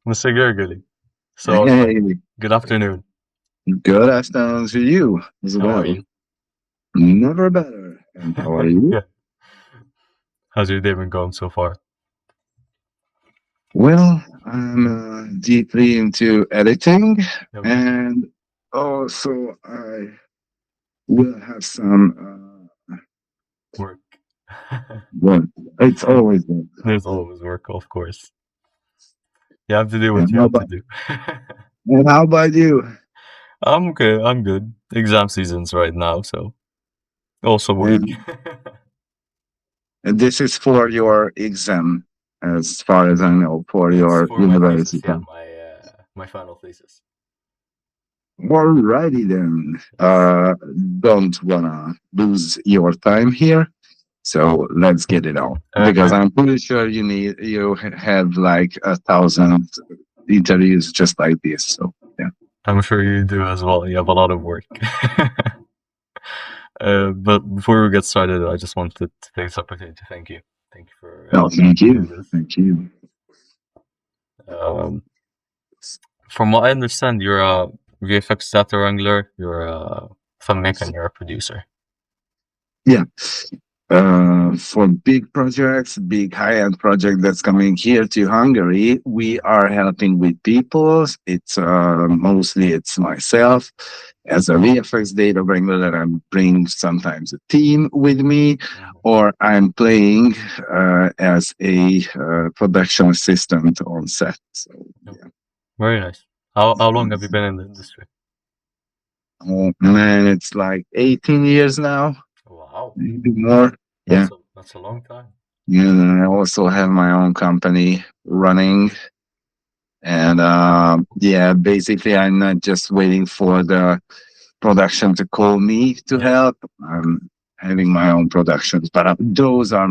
Mr. Gergely. So, Hey, good afternoon. good afternoon to you as How are well. you? Never better. And how are you? Yeah. How's your day been going so far? Well, I'm deeply into editing, Okay. and also I will have some. Work. Well, it's always good. There's always work, of course. You have to do what And you how have to about do. and how about you? I'm okay. I'm good. Exam season's right now, so also work. And this is for your exam, as far as I know, for It's your for my thesis, university. yeah, my final thesis. Alrighty then. Yes. Don't wanna lose your time here. So let's get it on because I I'm pretty sure you have like 1,000 interviews just like this. So yeah. I'm sure you do as well. You have a lot of work. But before we get started, I just wanted to take this opportunity to thank you. Thank you for No, helping me thank through you. this. Thank you. Um, from what I understand, you're a VFX data wrangler, you're a filmmaker, and you're a producer. Yeah. For big projects, big high-end project that's coming here to Hungary, we are helping with people. It's mostly it's myself as a VFX data wrangler that I'm bring sometimes a team with me, Mhm. or I'm playing as a production assistant on set. So Yep. yeah, Very nice. How long have you been in the industry? oh man, it's like 18 years now, Wow, maybe more. Yeah. that's a long time. And I also have my own company running. And yeah, basically, I'm not just waiting for the production to call me to Yes. help. I'm having my own productions, but those are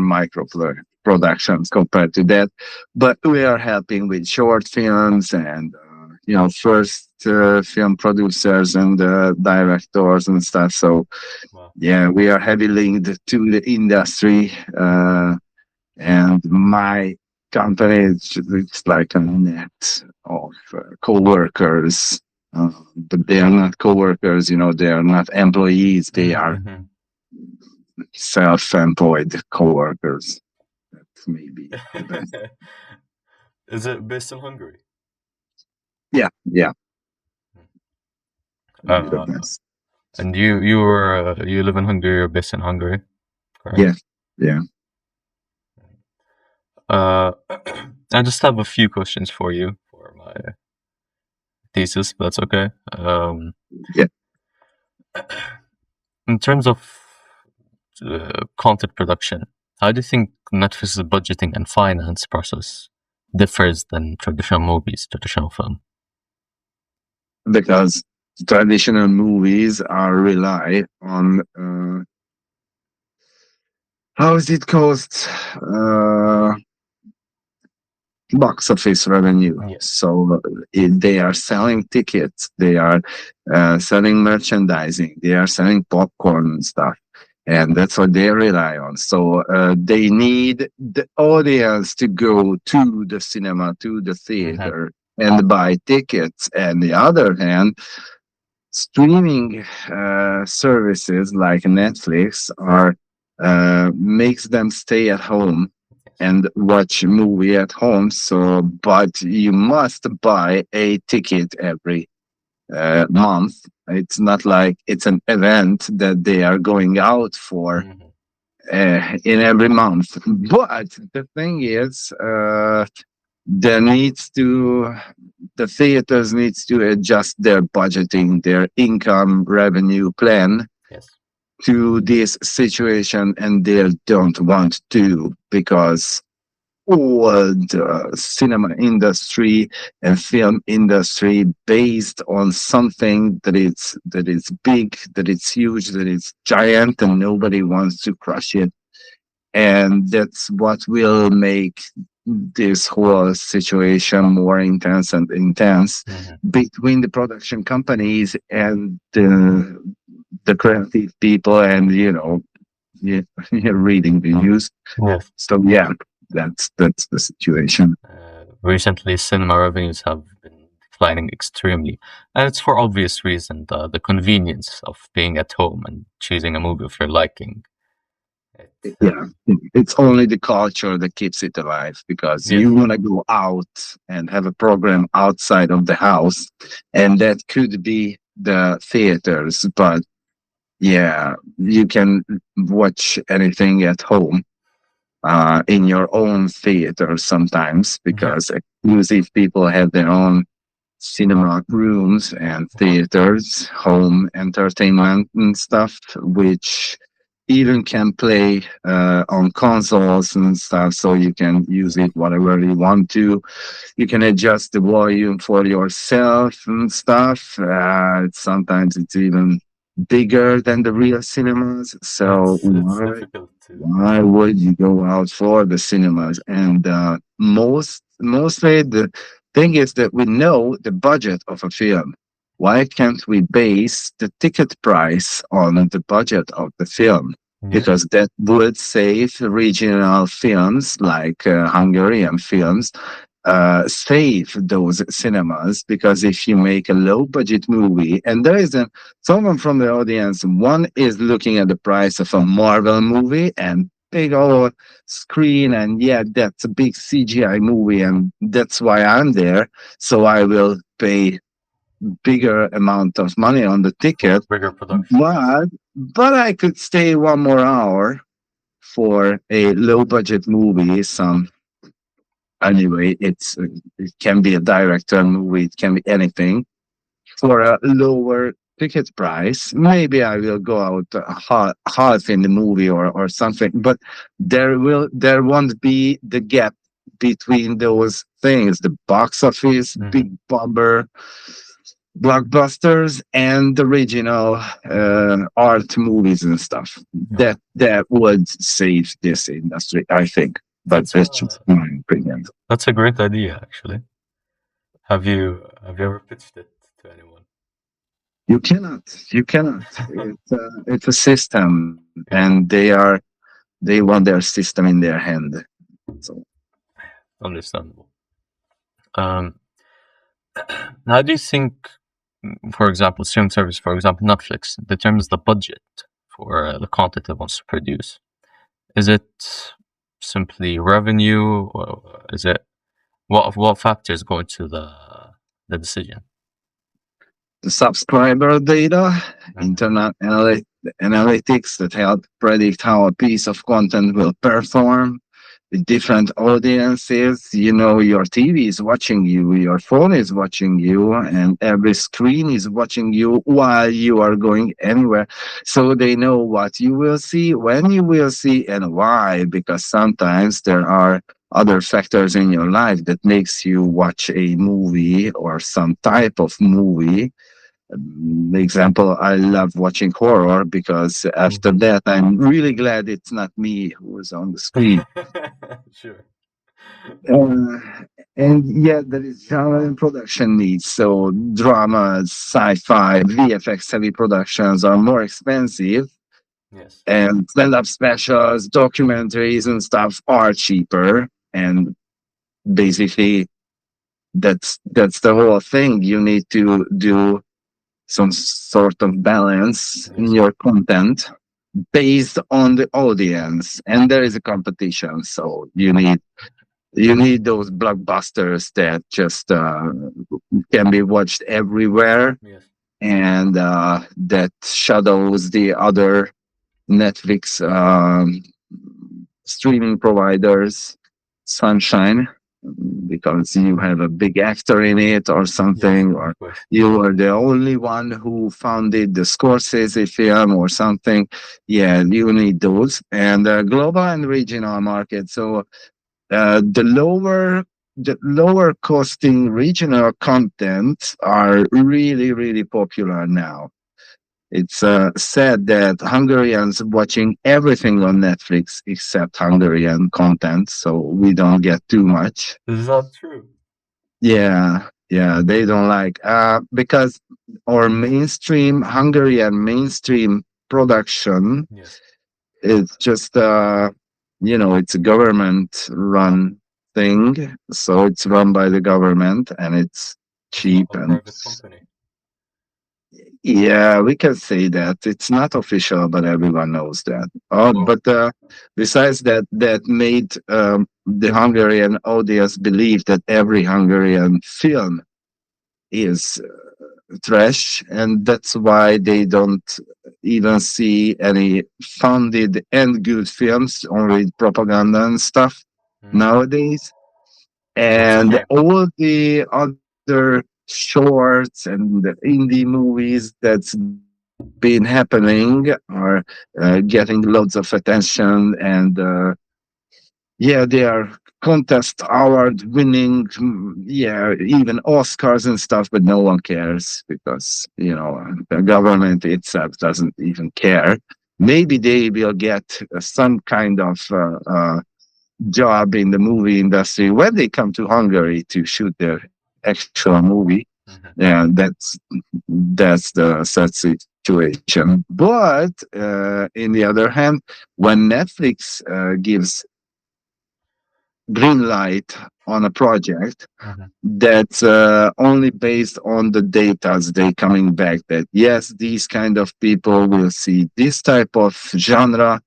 productions compared to that. But we are helping with short films and, first film producers and directors and stuff. So Wow. yeah, we are heavily linked to the industry. And my company it's like a net of co-workers, but they are not co-workers, they are not employees, they are Mm-hmm. self-employed co-workers. That may be the best. Is it based in Hungary? Yeah, yeah, would be the Uh, best. and you live in Hungary. You're based in Hungary, correct? Yeah, yeah, Uh, I just have a few questions for you for my thesis. If that's okay. yeah. In terms of content production, how do you think Netflix's budgeting and finance process differs than traditional movies, traditional film? Because traditional movies are rely on how is it called? Uh, Box office revenue. Yes. So they are selling tickets, they are selling merchandising, they are selling popcorn and stuff. And that's what they rely on. So they need the audience to go to the cinema, to the Mm-hmm. theater, and buy tickets. And the other hand, streaming services like Netflix are makes them stay at home Yes. and watch a movie at home. So, but you must buy a ticket every month. It's not like it's an event that they are going out for Mm-hmm. in every month. But the thing is, there needs to the theaters needs to adjust their budgeting, their income revenue plan Yes. to this situation, and they don't want to because all the cinema industry and film industry based on something that is big, that it's huge, that it's giant, and nobody wants to crush it. And that's what will make this whole situation more intense and intense Mm-hmm. between the production companies and the creative people, and you're reading the news. Yes. So yeah, that's the situation. Recently, cinema revenues have been declining extremely, and it's for obvious reason, the convenience of being at home and choosing a movie of your liking. It, Yeah, it's only the culture that keeps it alive because you yes. want to go out and have a program outside of the house, and that could be the theaters. But yeah, you can watch anything at home in your own theater sometimes because Yes. exclusive people have their own cinema rooms and theaters, home entertainment and stuff, which even can play on consoles and stuff. So you can use it whatever you want to. You can adjust the volume for yourself and stuff. Sometimes it's even bigger than the real cinemas. So It's difficult to. why would you go out for the cinemas? And mostly the thing is that we know the budget of a film. Why can't we base the ticket price on the budget of the film? Yes. Because that would save regional films like Hungarian films, save those cinemas. Because if you make a low budget movie, and there is someone from the audience, one is looking at the price of a Marvel movie and big old screen, and yeah, that's a big CGI movie, and that's why I'm there. So I will pay bigger amount of money on the For ticket, bigger production, yes. but I could stay 1 more hour for a low budget movie. Some anyway, it can be a director movie, it can be anything for a lower ticket price. Maybe I will go out half in the movie or something, but there won't be the gap between those things, the box office, Hmm. big bomber blockbusters and the original art movies and stuff. Yeah. That would save this industry, I think. But That's that's just a my opinion. that's a great idea, actually. Have you ever pitched it to anyone? You cannot. You cannot. It's a system, and Yeah, they want their system in their hand. So understandable. Um, how do you think, for example, streaming service, for example, Netflix, determines the budget for the content it wants to produce? Is it simply revenue, or is it what factors go into the decision? the subscriber data, Mhm. internet analytics that help predict how a piece of content will perform with different audiences. You know, your TV is watching you, your phone is watching you, and every screen is watching you while you are going anywhere. So they know what you will see, when you will see, and why, because sometimes there are other factors in your life that makes you watch a movie or some type of movie. Example, I love watching horror because after Mhm. that, I'm really glad it's not me who is on the screen. Sure. Uh, and yet, there is genre and production needs. So, dramas, sci fi, VFX heavy productions are more expensive, Yes. and stand up specials, documentaries, and stuff are cheaper. And basically, that's the whole thing. You need to do some sort of balance in Yes. your content based on the audience, and there is a competition, so you need those blockbusters that just can be watched everywhere, Yes. and that shadows the other Netflix streaming providers sunshine, because you have a big actor in it or Yes. something, or Of course. you are the only one who founded the Scorsese film or something. Yeah, you need those, and global and regional market. So the lower costing regional content are really really popular now. It's sad that Hungarians watching everything on Netflix except Hungarian content, so we don't get too much. This is not true. Yeah, yeah, they don't like because our mainstream Hungarian mainstream production Yes. is just it's a government run. thing. So it's run by the government and it's It's not cheap a and private company. yeah, we can say that. It's not official, but everyone knows that. Oh. But besides that, that made the Hungarian audience believe that every Hungarian film is trash, and that's why they don't even see any funded and good films, only propaganda and stuff Hmm. nowadays. That's a And shame. all the other shorts and the indie movies that's been happening are getting loads of attention and yeah, they are contest award winning, yeah, even Oscars and stuff, but no one cares because, you know, the government itself doesn't even care. Maybe they will get some kind of job in the movie industry when they come to Hungary to shoot their actual movie. Hmm. And that's the sad situation. But in the other hand, when Netflix gives green light on a project Hmm. that's only based on the data they coming back that yes, these kind of people will see this type of genre,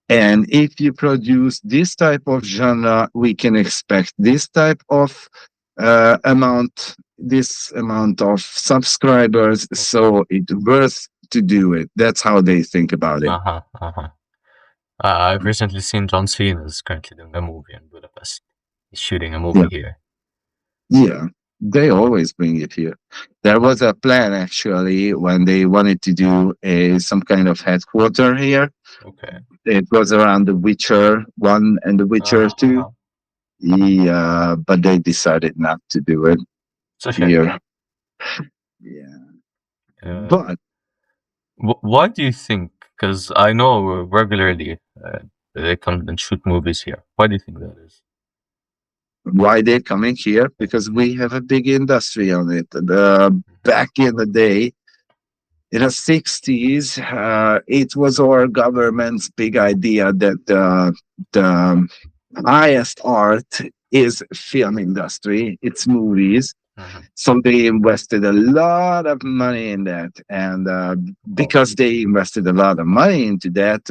and if you produce this type of genre, we can expect this type of this amount of subscribers. Okay. So it's worth to do it. That's how they think about it. Uh-huh. Uh-huh. I've recently seen John Cena is currently doing a movie in Budapest. He's shooting a movie Yeah, here. yeah. They always bring it here. There was a plan actually when they wanted to do a some kind of headquarter here. Okay. It was around The Witcher 1 and The Witcher Uh-huh. 2. Uh-huh. Yeah, but they decided not to do it It's a shame. here. Yeah. Uh, But why do you think? Because I know regularly they come and shoot movies here. Why do you think that is? why they're coming here? Because we have a big industry on it. Back in the day, in the 60s, it was our government's big idea that the highest art is film industry, it's movies. Mm-hmm. So they invested a lot of money in that, and Oh. because they invested a lot of money into that,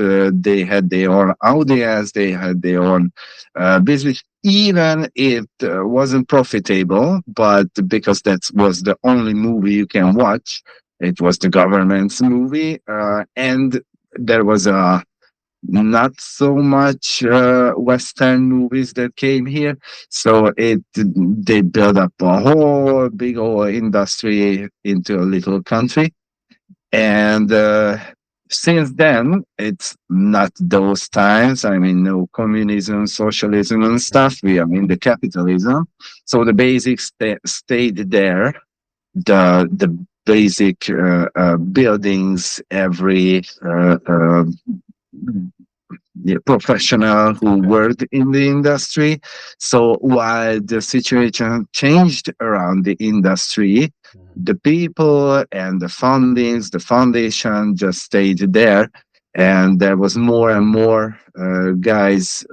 they had their own audience, they had their own business. Even it wasn't profitable, but because that was the only movie you can watch, it was the government's movie, and there was a not so much Western movies that came here. So it they built up a whole big old industry into a little country. And since then, it's not those times. I mean, no communism, socialism, and Mm-hmm. stuff. We are in the capitalism. So the basics stayed there. The basic buildings, every yeah, professional who Okay. worked in the industry. So while the situation changed around the industry, Mm-hmm. the people and the fundings, the foundation just stayed there. And there was more and more guys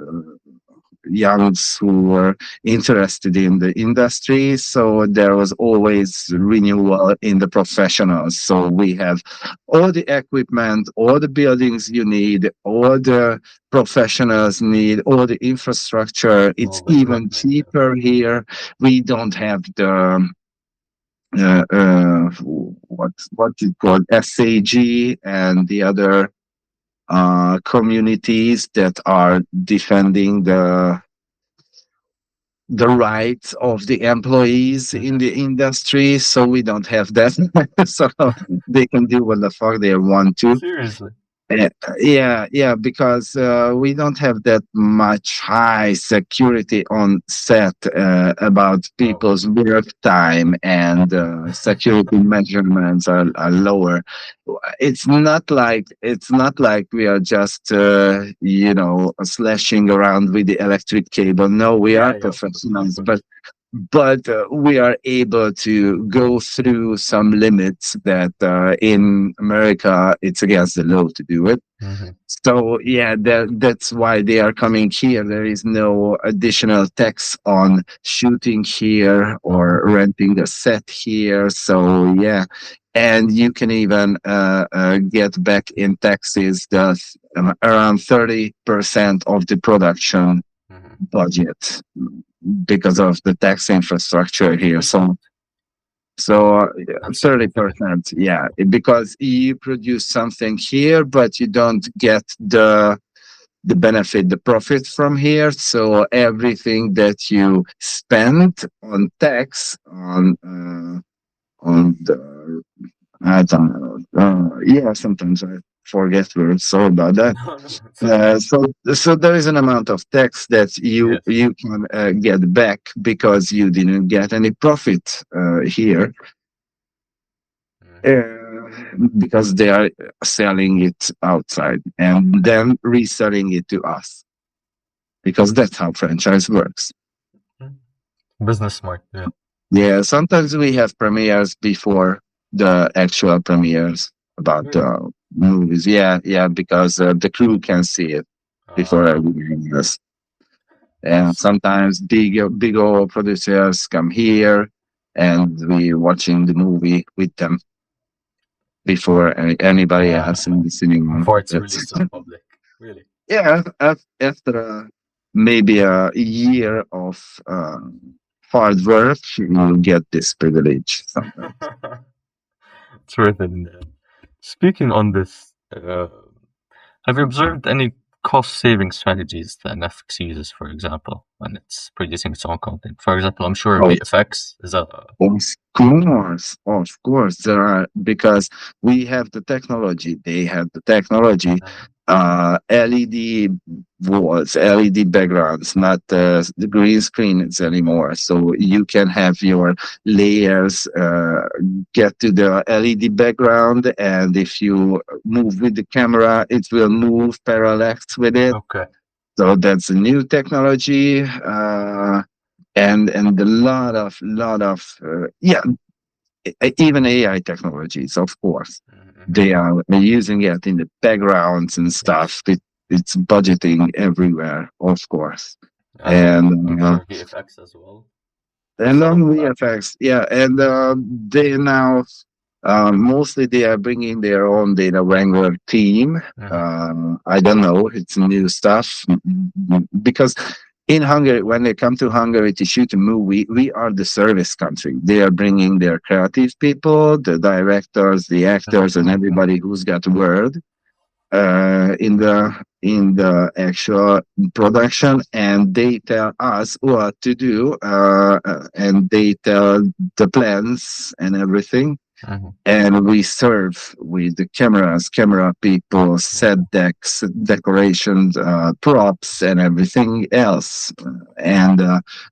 youngs who were interested in the industry. So there was always renewal in the professionals. So we have all the equipment, all the buildings you need, all the professionals need, all the infrastructure. All It's the even equipment. Yeah. cheaper here. We don't have the what you call SAG and the other communities that are defending the rights of the employees in Mm-hmm. the industry. So we don't have that. So they can do what the fuck they want to. Seriously. Yeah, yeah, because we don't have that much high security on set about Oh. people's work time, and security measurements are lower. It's not like we are just slashing around with the electric cable. No, we Yeah. are Yeah. Of professionals, but course. but we are able to go through some limits that in America it's against the law to do it. Hmm. So yeah, that's why they are coming here. There is no additional tax on shooting here Hmm. or renting a set here. So yeah, and you can even get back in taxes the around 30% of the production Hmm. budget because of the tax infrastructure here. 30%. So That's thirty significant. percent, yeah, because you produce something here, but you don't get the benefit, the profit from here. So everything that you spend on tax on the I don't know, yeah, sometimes I forget words. Sorry about that. No, no, it's okay. So there is an amount of tax that Yes. you can get back because you didn't get any profit here, Hmm. because they are selling it outside and then reselling it to us because that's how franchise works. Business smart. Yeah. Yeah, sometimes we have premieres before the actual premieres about Really? movies. Yeah, yeah, because the crew can see it before Uh, everyone else. I And see. sometimes big old producers come here and we watching the movie with them before anybody else in the cinema. Before it's That's released to the public. Really. yeah. After maybe a year of hard work, you get this privilege sometimes. It's worth it in the end. Speaking on this, have you observed any cost saving strategies that Netflix uses, for example, when it's producing its own content? For example, I'm sure VFX is a. Of course, there are because we have the technology. They have the technology. LED walls, LED backgrounds, not the green screens anymore. So you can have your layers get to the LED background, and if you move with the camera, it will move parallax with it. Okay. So that's a new technology. And a lot of yeah, even AI technologies, of course, Hmm. they are using it in the backgrounds and Yes. stuff. It's budgeting everywhere, of course, And I'm and sure VFX as well. and Some on of that. VFX, yeah, and they now mostly they are bringing their own data wrangler team. Hmm. I don't know, it's new stuff because in Hungary, when they come to Hungary to shoot a movie, we are the service country. They are bringing their creative people, the directors, the actors, and everybody who's got word in the actual production, and they tell us what to do, and they tell the plans and everything, Hmm. and we serve with the cameras, camera people, set Hmm. decks, decorations, props, and everything else. And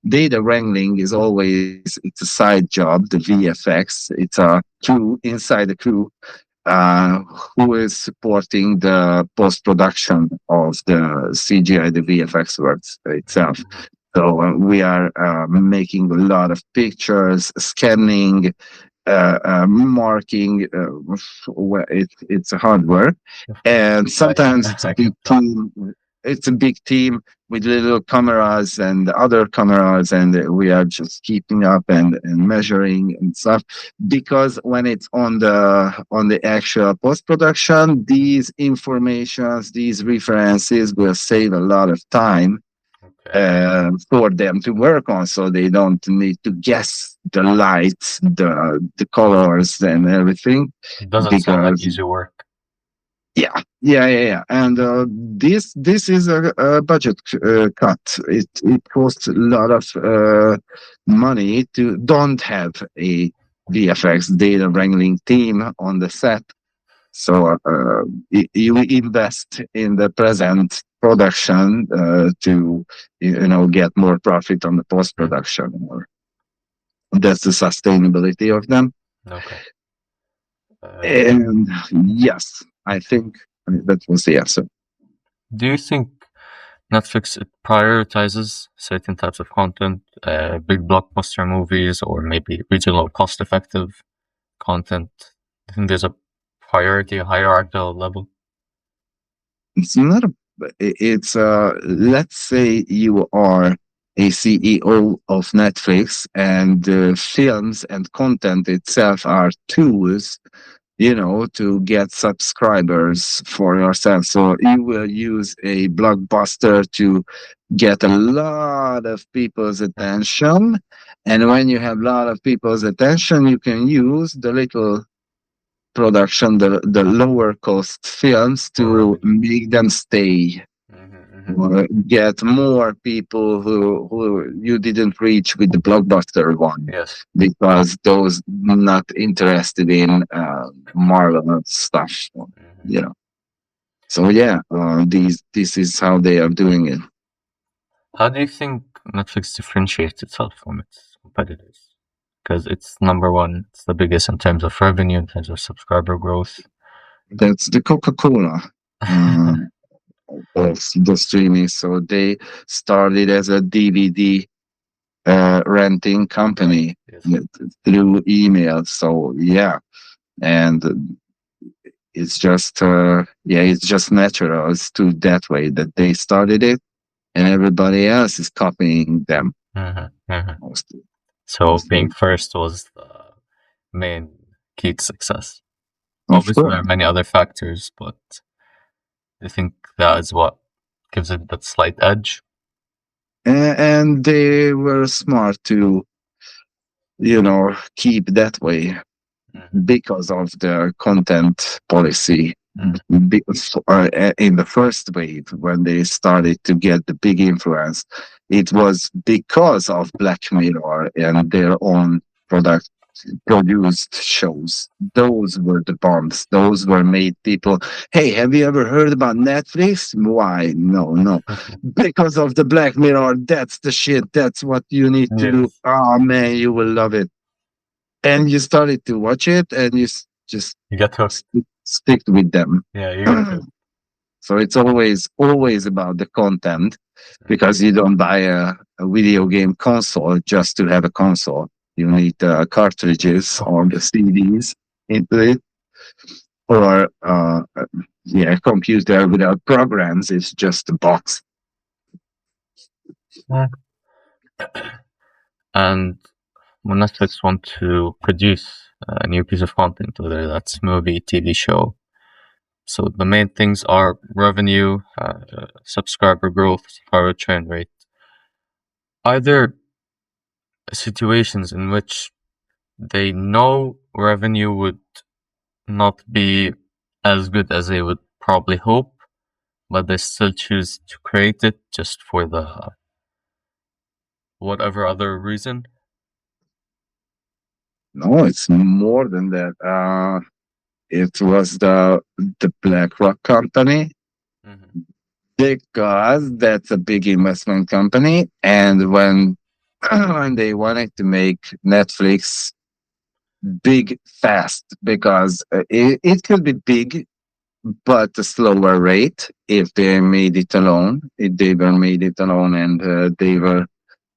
data wrangling is always it's a side job. The VFX, it's a crew inside the crew uh, who is supporting the post production of the CGI, the VFX works itself. Hmm. So we are making a lot of pictures, scanning, marking. It's a hard work, Of course. and sometimes it's a I big can tell. team. It's a big team with little cameras and other cameras, and we are just keeping up and measuring and stuff. Because when it's on the actual post production, these informations, these references will save a lot of time Okay. for them to work on, so they don't need to guess the lights, the colors, and everything. It doesn't sound like Because easy work. yeah, and this is a budget cut. It costs a lot of money to don't have a VFX data wrangling team on the set. So you invest in the present production to get more profit on the post Hmm. production. That's the sustainability of them. Okay. Uh, And yes, I think that was the answer. do you think Netflix, it prioritizes certain types of content, big blockbuster movies, or maybe regional cost-effective content. I think there's a priority, a hierarchical level. It's not a, it's let's say you are a CEO of Netflix, and films and content itself are tools, to get subscribers for yourself. So you will use a blockbuster to get a lot of people's attention. And when you have a lot of people's attention, you can use the little production, the lower cost films to make them stay, or get more people who you didn't reach with the blockbuster one, Yes. because those not interested in Marvel stuff, you know. So yeah, this is how they are doing it. How do you think Netflix differentiates itself from its competitors? Because it's number one, it's the biggest in terms of revenue, in terms of subscriber growth. That's the Coca-Cola uh, of the streaming. So they started as a DVD renting company, Yes. through email. So yeah, and it's just natural. It's too that way that they started it, and everybody else is copying them. Mostly. So being first was the main key to success. Of Obviously, there course. are many other factors, but I think that is what gives it that slight edge. And they were smart to, keep that way because of their content policy. Because, in the first wave, when they started to get the big influence, it was because of Black Mirror and their own product produced shows. Those were the bombs. Those were made people. Hey, have you ever heard about Netflix? Why? No, no. Because of the Black Mirror, that's the shit. That's what you need to do. Yes. Oh man, you will love it. And you started to watch it, and just You get hooked. stick with them. Yeah, you get hooked. So it's always about the content, because you don't buy a video game console just to have a console. You need cartridges or the CDs into it, or a computer without programs is just a box. And when Netflix want to produce a new piece of content, whether that's movie, TV show, so the main things are revenue, subscriber growth, subscriber churn rate. Are there situations in which they know revenue would not be as good as they would probably hope, but they still choose to create it just for the whatever other reason? No, it's more than that. It was the BlackRock company, because that's a big investment company, and when when they wanted to make Netflix big fast, because it could be big but a slower rate if they made it alone, if they were made it alone, and they were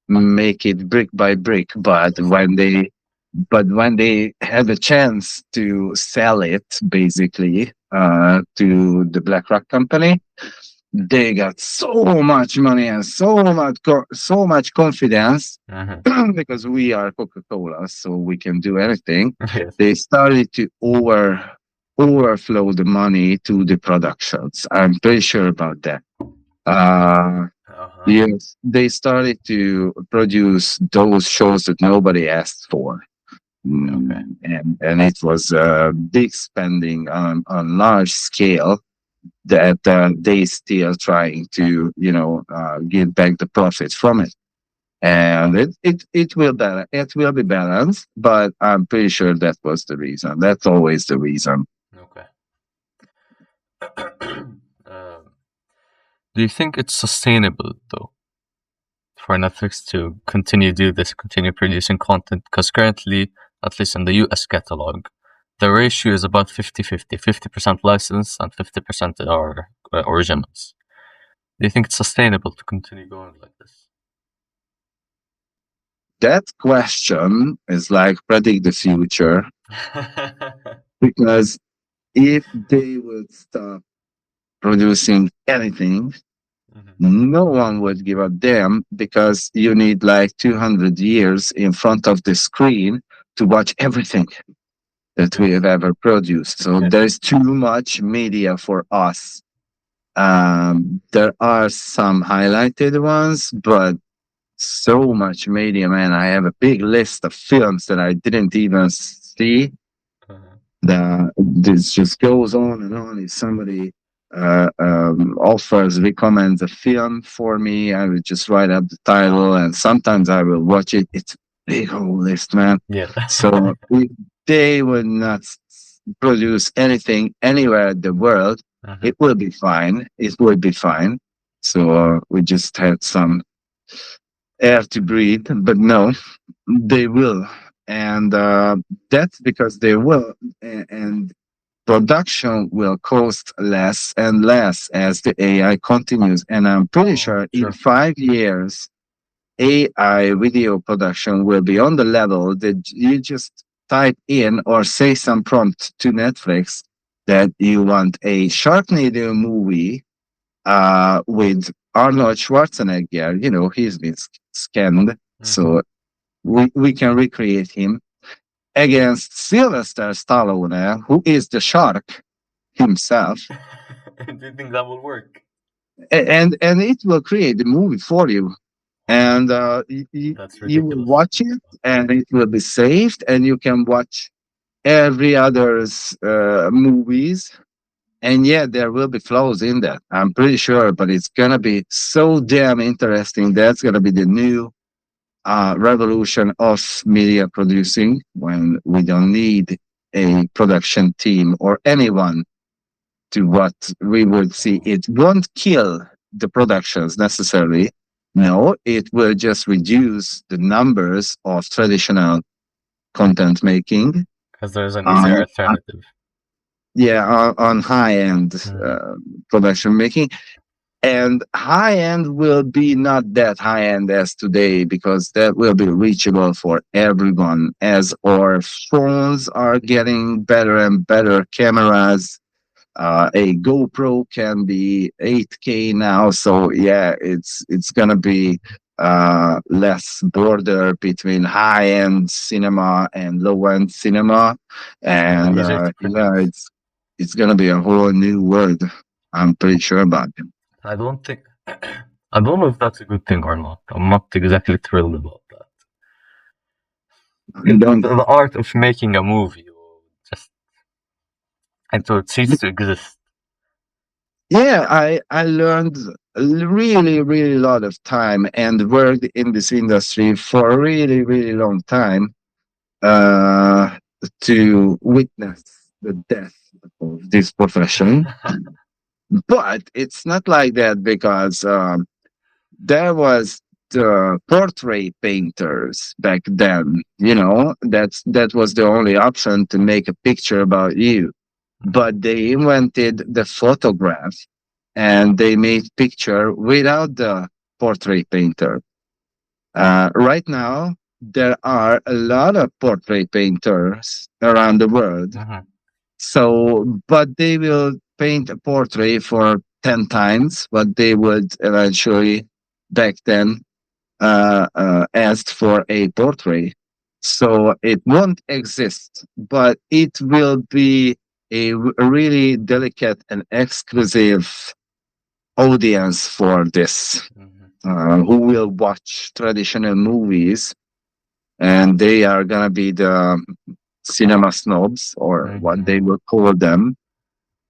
make it brick by brick. But when they had a chance to sell it, basically, to the BlackRock company, they got so much money and so much confidence, because we are Coca-Cola, so we can do anything. Yes. They started to overflow the money to the productions. I'm pretty sure about that. Yes, they started to produce those shows that nobody asked for. And it was big spending on large scale, that they still trying to get back the profit from it. And it will be balanced, but I'm pretty sure that was the reason. That's always the reason. Okay. Do you think it's sustainable though for Netflix to continue producing content? Because currently, at least in the US catalog, the ratio is about 50-50, 50% licensed and 50% are originals. Do you think it's sustainable to continue going like this? That question is like predict the future, because if they would stop producing anything, Mhm. no one would give a damn, because you need like 200 years in front of the screen to watch everything that we Yes. have ever produced. So Yes. there's too much media for us. There are some highlighted ones, but so much media, man. I have a big list of films that I didn't even see. Uh-huh. This just goes on and on. If somebody recommends a film for me, I would just write up the title, and sometimes I will watch it. It's a big whole list, man. Yeah. So if they would not produce anything anywhere in the world, Mhm. it will be fine. It will be fine. So we just had some air to breathe, but no, they will. And that's because they will. And production will cost less and less as the AI continues. And I'm pretty Oh, sure in sure. 5 years, AI video production will be on the level that you just type in or say some prompt to Netflix that you want a Sharknado movie with Arnold Schwarzenegger. You know, he's been scanned. Mhm. So we can recreate him against Sylvester Stallone, who is the shark himself, Do you think that will work? and it will create the movie for you, Oh, and that's you will ridiculous. watch it, and it will be saved, and you can watch every other's movies. And yeah, there will be flaws in that, I'm pretty sure, but it's gonna be so damn interesting. That's gonna be the new revolution of media producing, when we don't need a production team or anyone to what we would see. It won't kill the productions necessarily. No, it will just reduce the numbers of traditional content making. Because there's an easier Uh, alternative. yeah, on high end Mhm. production making. And high end will be not that high end as today, because that will be reachable for everyone as our phones are getting better and better cameras. A GoPro can be 8K now, so yeah, it's gonna be less border between high end cinema and low end cinema, Yeah, and easier to yeah, produce. it's gonna be a whole new world. I'm pretty sure about it. I don't think. I don't know if that's a good thing or not. I'm not exactly thrilled about that. I don't. The art of making a movie will just until it ceases to exist. Yeah, I learned a really lot of time and worked in this industry for a really long time, uh, to witness the death of this profession. But it's not like that, because there was the portrait painters back then. You know, that was the only option to make a picture about you. But they invented the photograph, and they made picture without the portrait painter. Right now, there are a lot of portrait painters around the world. Mhm. So, but they will paint a portrait for 10 times what they would eventually back then asked for a portrait. So it won't exist, but it will be a really delicate and exclusive audience for this, Mhm. who will watch traditional movies, and they are gonna be the cinema snobs, or what Mhm. they will call them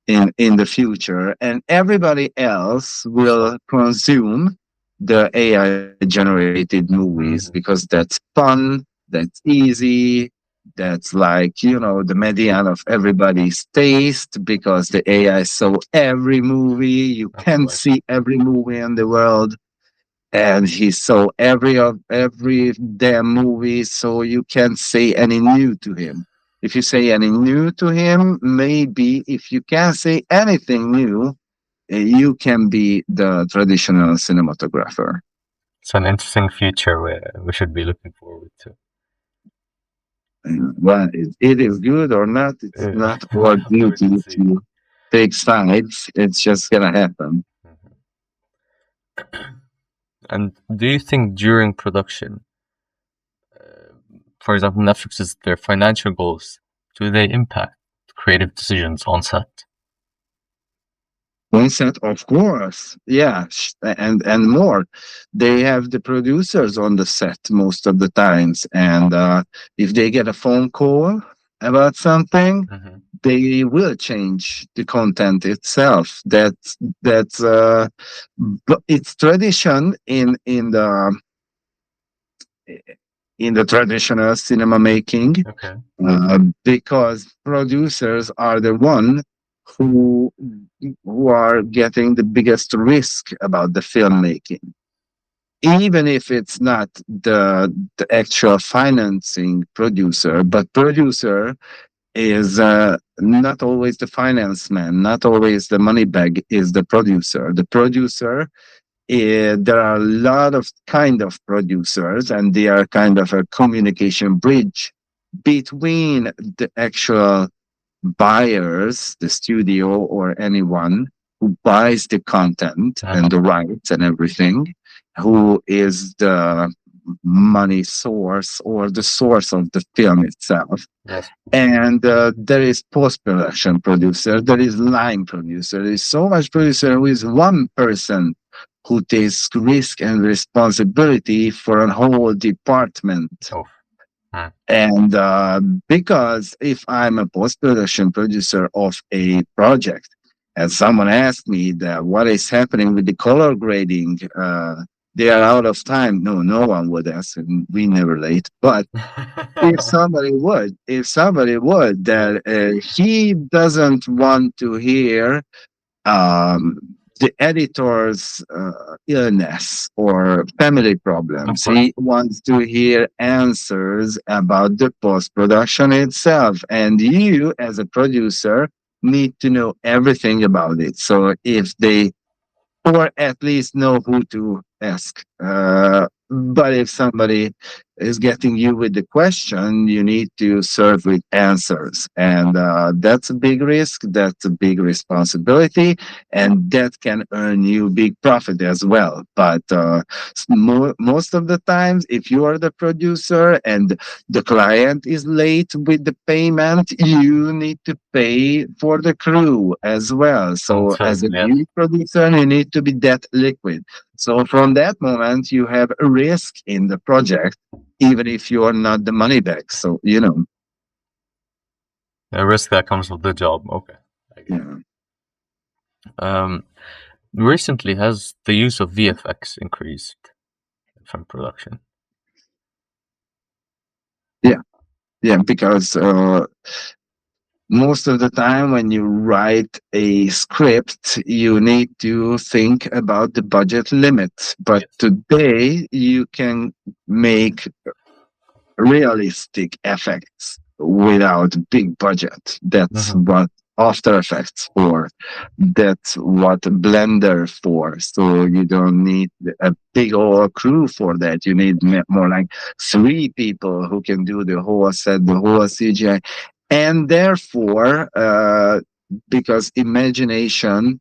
in the future, and everybody else So, will consume the AI generated movies, mhm. because that's fun, that's easy, that's like, you know, the median of everybody's taste, because the AI saw every movie. You Of can't course. see every movie in the world, and he saw every damn movie, so you can't say any new to him. If you say any new to him, maybe if you can't say anything new, you can be the traditional cinematographer. It's an interesting future where we should be looking forward to. Well, it is good or not, it's Uh, not our we'll have to wait and duty see. to take sides. It's just gonna happen. Mhm. And do you think during production, uh, for example, Netflix's their financial goals, do they impact creative decisions on set? One set, of course, yeah, and more. They have the producers on the set most of the times, and if they get a phone call about something, Hmm. they will change the content itself. That's but it's tradition in the traditional cinema making, Okay. because producers are the one who who are getting the biggest risk about the filmmaking, even if it's not the actual financing producer, but producer is not always the finance man, not always the money bag is the producer. The producer, there are a lot of kind of producers, and they are kind of a communication bridge between the actual buyers, the studio or anyone who buys the content and Uh-huh. the rights and everything, who is the money source or the source of the film itself. Yes. And there is post-production producer, there is line producer, there is so much producer who is one person who takes risk and responsibility for a whole department. Oh. Mm. And because if I'm a post-production producer of a project, and someone asked me that what is happening with the color grading, they are out of time. No, no one would ask, and we never late. But if somebody would, Yeah. that he doesn't want to hear um, the editor's illness or family Of problems. course. He wants to hear answers about the post production itself. And you, as a producer, need to know everything about it. So if they, or at least know who to ask. But if somebody is getting you with the question, you need to serve with answers. And that's a big risk, that's a big responsibility, and that can earn you big profit as well. But most of the times, if you are the producer and the client is late with the payment, you need to pay for the crew as well. On So, as a film, yes. music producer, you need to be that liquid. So, from that moment, you have a risk in the project, even if you are not the money back. So, The risk that comes with the job. Okay. I get yeah, it. Recently, has the use of VFX increased from production? yeah, yeah, because most of the time when you write a script, you need to think about the budget limit. But Yes. today, you can make realistic effects without big budget. That's Hmm. what After Effects for. That's what Blender for. So you don't need a big old crew for that. You need more like three people who can do the whole set, the whole CGI. And therefore, because imagination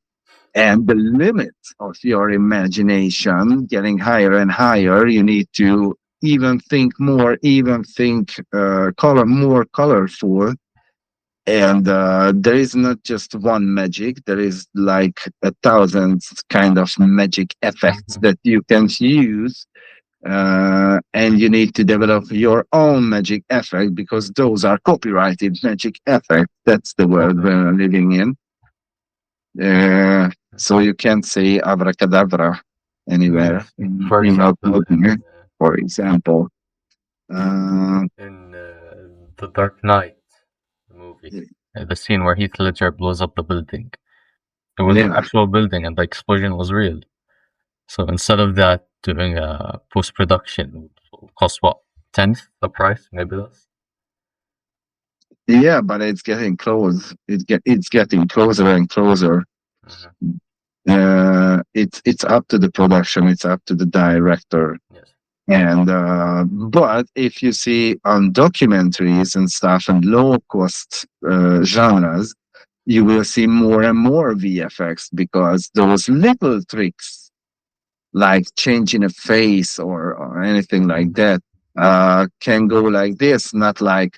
and the limit of your imagination getting higher and higher, you need to even think more, even think more colorful. And there is not just one magic, there is like a thousand kind of magic effects Hmm. that you can use. And you need to develop your own magic effect because those are copyrighted magic effects. That's the world Okay. we're living in. So you can't say abracadabra anywhere Yes. For in example, uploading, for example. Uh, in The Dark Knight movie, the scene where Heath Ledger blows up the building, it was an yeah, actual building and the explosion was real. So instead of that, doing a post production would cost what, tenth the price, maybe less. yeah, but it's getting close. It's getting closer and closer. Hmm. It's up to the production, it's up to the director. Yes. And but if you see on documentaries and stuff and low cost genres, you will see more and more VFX because those little tricks like changing a face or anything like that can go like this, not like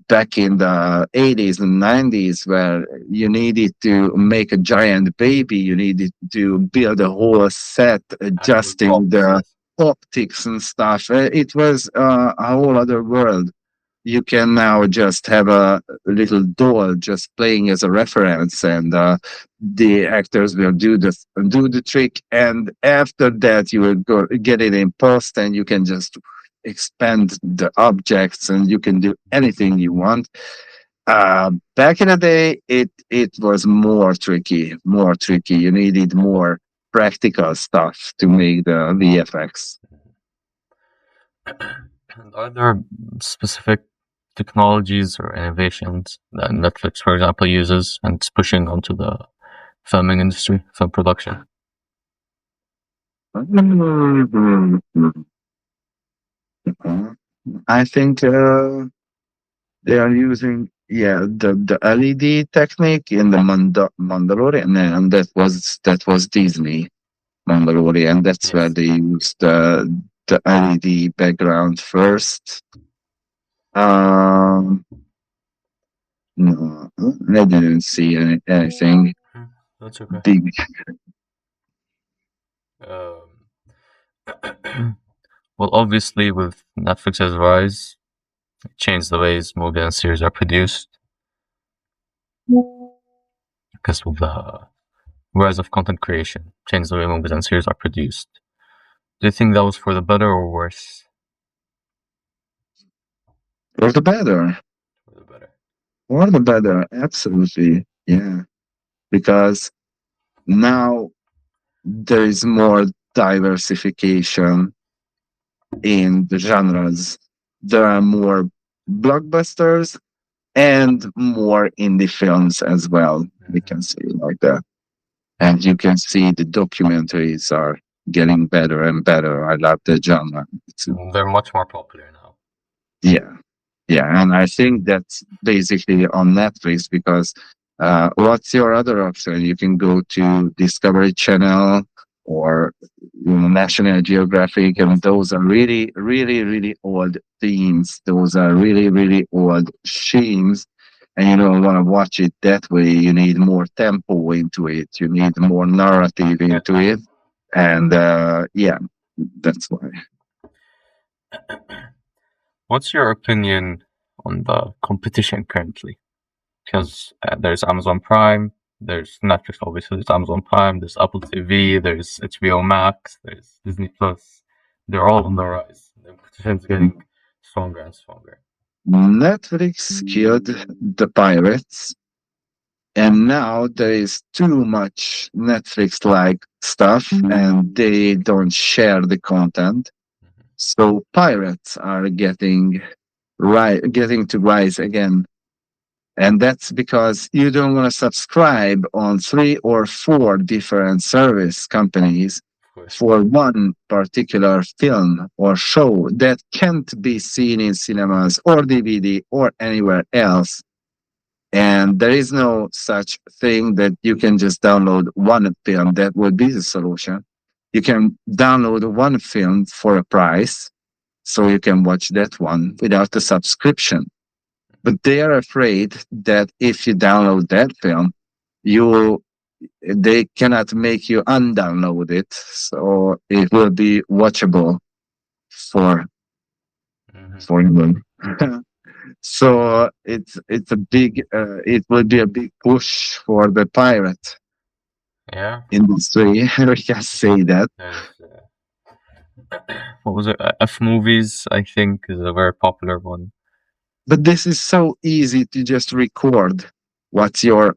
back in the 80s and 90s where you needed to make a giant baby, you needed to build a whole set, Actual adjusting props. the Yes. optics and stuff. It was a whole other world. You can now just have a little doll just playing as a reference, and the actors will do the trick, and after that you will go get it in post, and you can just expand the objects, and you can do anything you want. Back in the day, it was more tricky. You needed more practical stuff to make the VFX. And are there specific technologies or innovations that Netflix, for example, uses and it's pushing onto the filming industry, film production? I think they are using the LED technique in the Mandalorian, and that was Disney Mandalorian. That's where Yes. they used the LED background first. Um, no, I didn't see anything Hmm, that's okay. big. Um, well, obviously, with Netflix's rise, it changed the ways movies and series are produced because of the rise of content creation, changed the way movies and series are produced. Do you think that was for the better or worse? For the better, For the better. for the better, absolutely, yeah. Because now there is more diversification in the genres. There are more blockbusters and more indie films as well. We Hmm. can say it like that. And you can see the documentaries are getting better and better. I love the genre. They're much more popular now. Yeah. Yeah. And I think that's basically on Netflix because what's your other option? You can go to Discovery Channel or National Geographic, and Yes. those are really, really, really old themes. Those are really, really old themes. And you don't want to watch it that way. You need more tempo into it. You need more narrative Yeah. into it. And yeah, that's why. What's your opinion on the competition currently? Because there's Amazon Prime, there's Netflix, obviously, there's Amazon Prime, there's Apple TV, there's HBO Max, there's Disney Plus. They're all on the rise. The competition's getting stronger and stronger. Netflix killed the pirates, and now there is too much Netflix like stuff, and they don't share the content. Mhm. So pirates are getting to rise again. And that's because you don't want to subscribe on 3 or 4 different service companies Of course. for one particular film or show that can't be seen in cinemas or DVD or anywhere else. And there is no such thing that you can just download one film. That would be the solution. You can download one film for a price, so you can watch that one without a subscription. But they are afraid that if you download that film, you they cannot make you undownload it, so it will be watchable for Hmm. you. So it's a big it will be a big push for the pirate Yeah. industry. We can say that. There's what was it? F movies, I think, is a very popular one. But this is so easy to just record what's your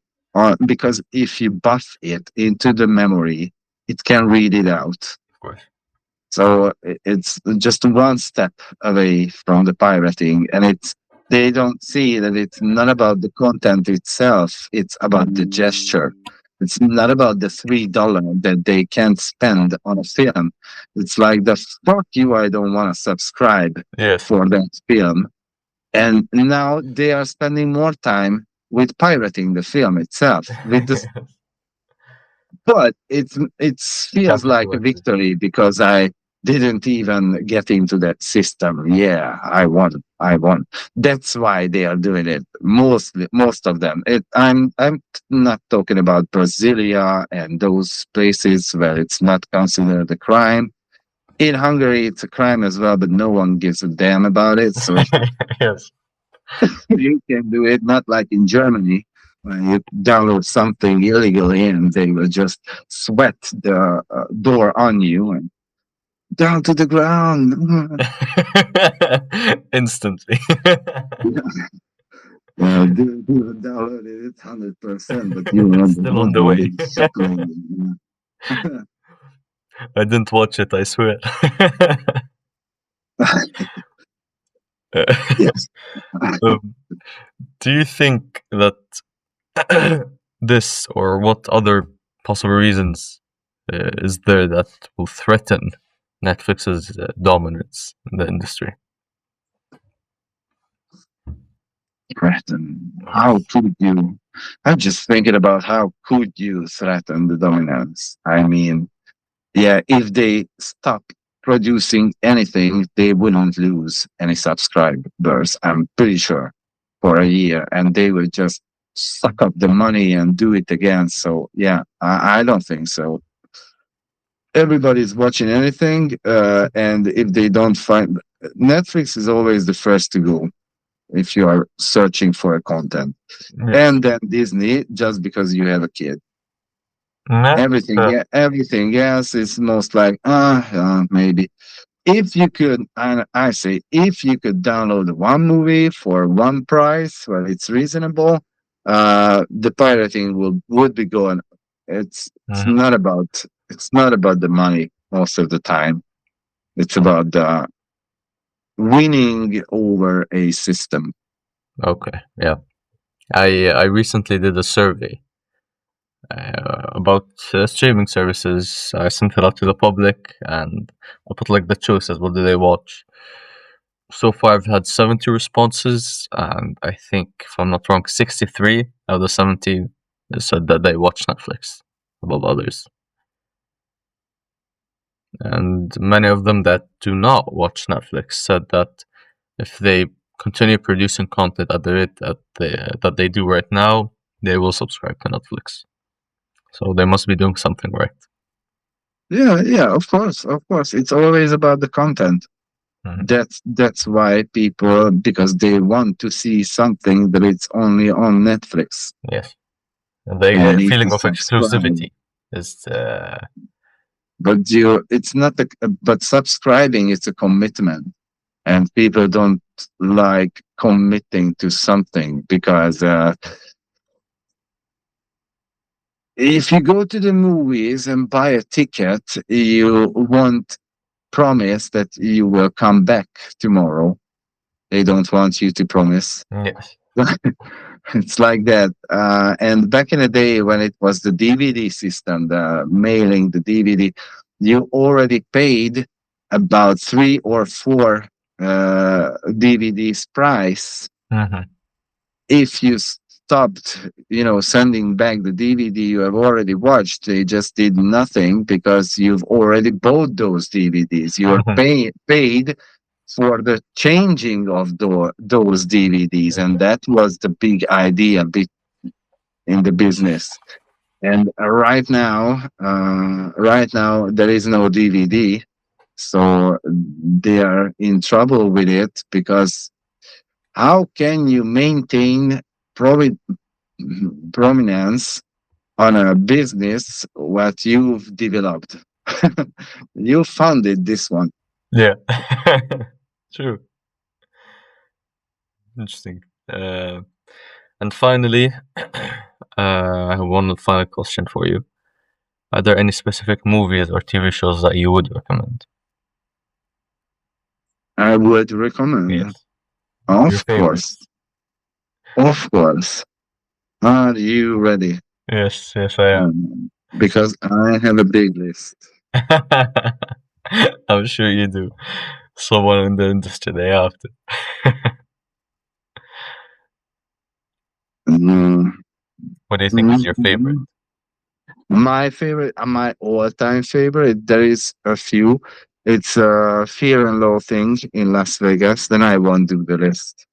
because if you buff it into the memory, it can read it out. Of course. So it's just one step away from the pirating, and it's they don't see that it's not about the content itself; it's about the gesture. It's not about the $3 that they can't spend on a film. It's like the fuck you, I don't want to subscribe Yes. for that film. And now they are spending more time with pirating the film itself. With the but it feels Capital like a letters. victory because I didn't even get into that system. Yeah, I won. I won. That's why they are doing it. Most of them. I'm not talking about Brasilia and those places where it's not considered a crime. In Hungary, it's a crime as well, but no one gives a damn about it. So Yes. you can do it, not like in Germany, when you download something illegally and they will just sweat the door on you and down to the ground. Instantly. Do downloaded it 100%, but you know It's the still on the movie way. is chuckling. I didn't watch it, I swear. Yes. Um, do you think that this or what other possible reasons is there that will threaten Netflix's dominance in the industry? Threaten. How could you? I'm just thinking about how could you threaten the dominance? I mean, yeah, if they stop producing anything, they wouldn't lose any subscribers, I'm pretty sure, for a year. And they would just suck up the money and do it again. So, yeah, I don't think so. Everybody's watching anything. And if they don't find Netflix is always the first to go if you are searching for a content. Yes. And then Disney, just because you have a kid. No, Everything, yeah, everything else is most like, maybe. If you could, and I say, if you could download one movie for one price, well, it's reasonable. The pirating would be going. It's mhm. not about the money most of the time. It's about winning over a system. Okay, yeah. I recently did a survey about streaming services. I sent it out to the public, and I put like the choices. What do they watch? So far, I've had 70 responses, and I think, if I'm not wrong, 63 out of the 70 said that they watch Netflix above others. And many of them that do not watch Netflix said that if they continue producing content at the rate that they do right now, they will subscribe to Netflix. So they must be doing something right. Yeah, yeah, of course. It's always about the content. Mhm. That's why people, because they want to see something that it's only on Netflix. Yes. And they You a need to feeling of subscribe. exclusivity is But it's not but subscribing is a commitment, and people don't like committing to something because if you go to the movies and buy a ticket, you won't promise that you will come back tomorrow. They don't want you to promise. yes. It's like that. And back in the day when it was the DVD system, the mailing the DVD, you already paid about 3 or 4 DVDs price. Hmm. If you stopped, sending back the DVD you have already watched, they just did nothing because you've already bought those DVDs. You are paid for the changing of those DVDs, and that was the big idea in the business. And right now there is no DVD, so they are in trouble with it because how can you maintain provi- prominence on a business what you've developed? You founded this one. Yeah. True. Interesting. And finally, I have one final question for you. Are there any specific movies or TV shows that you would recommend? I would recommend. Yes. Your Of course. favorites. Of course. Are you ready? Yes, yes, I am. Because I have a big list. I'm sure you do. Someone in the industry, they have to. Mm, What do you think is your favorite? mm, my favorite, my all-time favorite, there is a few. It's Fear and Loathing in Las Vegas. Then I won't do the list.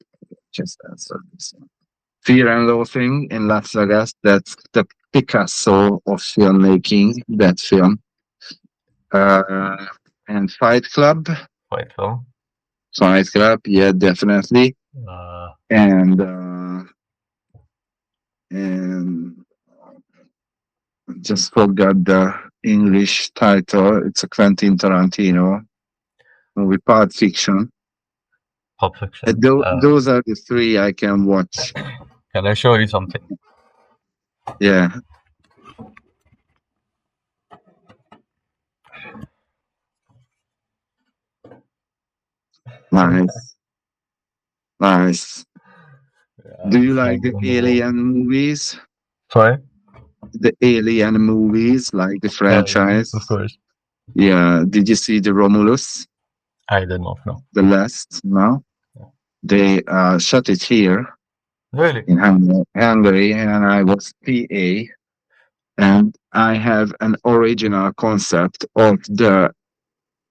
Just answer this one. Fear and Loathing in Las Vegas. That's the Picasso of filmmaking. That film. Uh, and Fight Club. Fight film? Fight Club. Yeah, definitely. Uh, And and just forgot the English title. It's a Quentin Tarantino movie, Pulp Fiction. Pulp Fiction. Those are the three I can watch. Can I show you something? Yeah, nice, nice. Do you It's like hanging the on the wall. Alien movies? Sorry? The Alien movies, like the Yes, of franchise? course. Yeah. Did you see the Romulus? I did not know. The last? No. They shot it here Really? in Hungary, and I was PA, and I have an original concept of the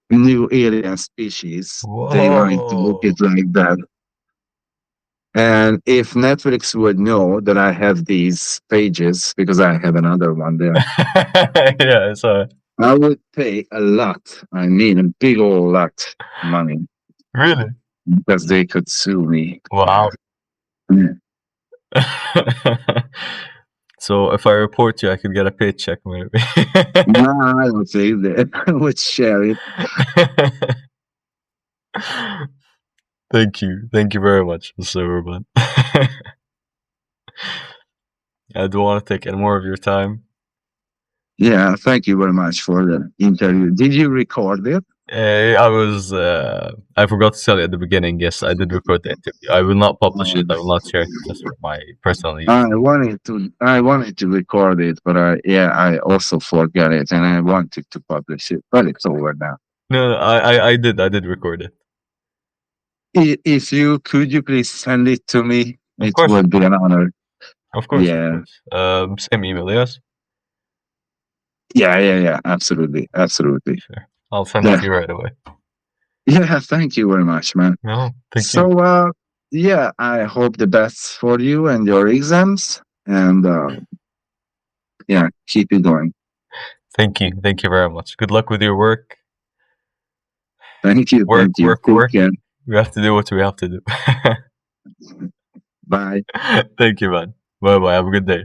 new alien species. They might look Whoa. it like that. And if Netflix would know that I have these pages, because I have another one there, Yeah, so I would pay a lot. I mean, a big old lot money really? because they could sue me. Wow. Yeah. So if I report you, I could get a paycheck, maybe. No, I don't say that. I would share it. Thank you. Thank you very much, Mr. Urban. I don't want to take any more of your time. Yeah, thank you very much for the interview. Did you record it? I forgot to tell you at the beginning. Yes, I did record the interview. I will not publish it. I will not share it just for my personal use. I wanted to record it, but I also forgot it, and I wanted to publish it, but it's over now. No, I did record it. If you could, you please send it to me. Of It course, would be an honor. of course, of Yeah, course. Same email, yes. yeah. Absolutely, absolutely. Sure. I'll send it Yeah, to you right away. yeah. Thank you very much, man. No, thank you. So, yeah, I hope the best for you and your exams, and yeah, keep it going. Thank you. Thank you very much. Good luck with your work. Thank you, Work, thank you. work, Take work. care. We have to do what we have to do. Bye. Thank you, man. Bye bye. Have a good day.